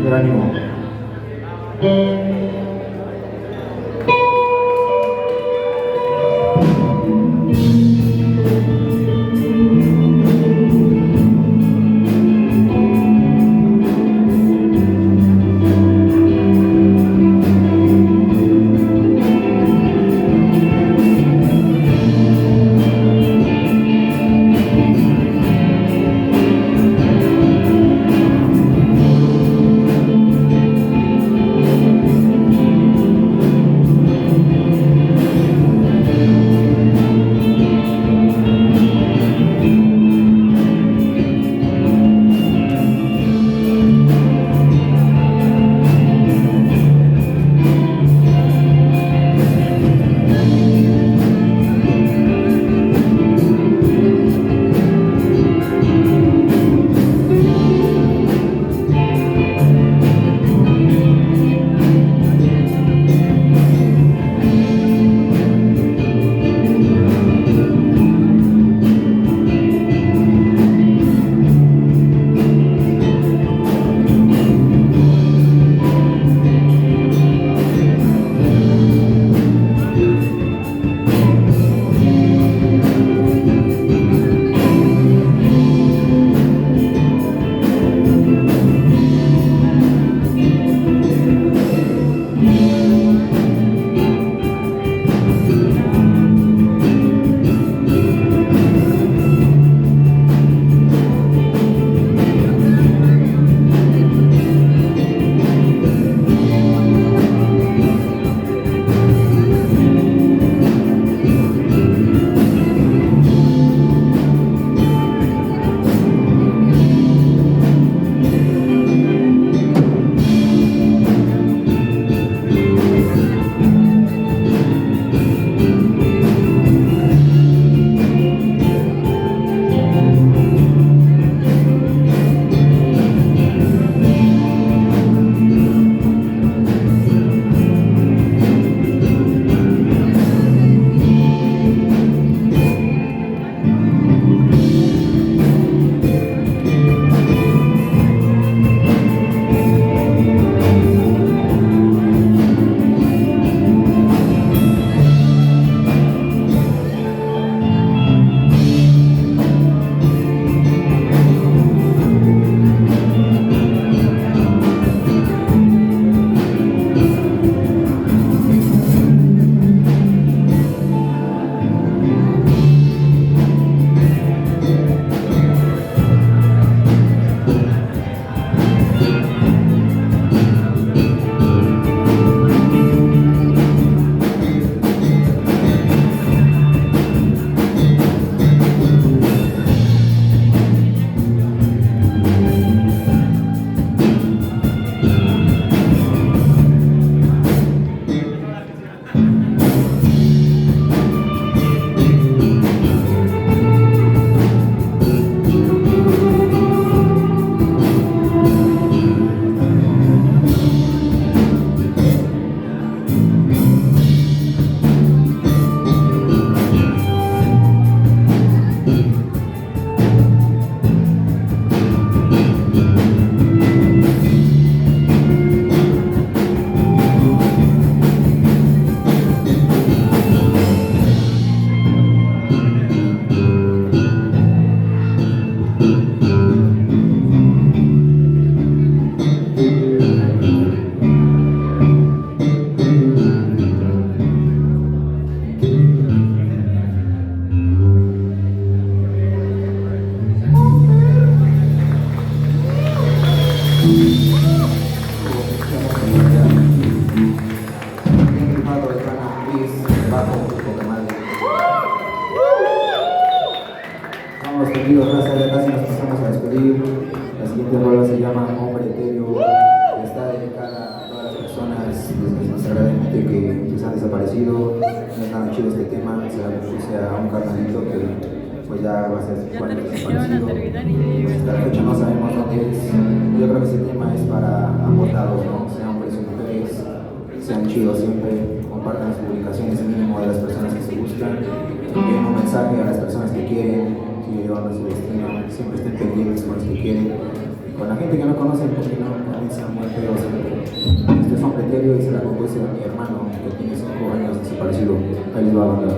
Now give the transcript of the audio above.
Pero ánimo. Vamos, queridos, raza, ya casi nos pasamos a despedir. La siguiente rola se llama Hombre Etéreo. Está dedicada a todas las personas desagradablemente que se han desaparecido. No es nada chido este tema, se la puse a un carnalito que pues ya va a ser 5 años desaparecido. Pues hasta la fecha no sabemos dónde es. Yo creo que ese tema es para ambos lados, ¿no? Sean hombres o mujeres, sean chidos siempre, compartan las publicaciones mínimo de las personas que se buscan, envíen un mensaje a las personas que quieren, sigue llevando su destino, siempre estén pendientes con los que quieren, con la gente que no conocen, porque no también se han muerto bastante. Este es un preterio y se la compuse a mi hermano que tiene 5 años desaparecido. Ahí les va a mandar.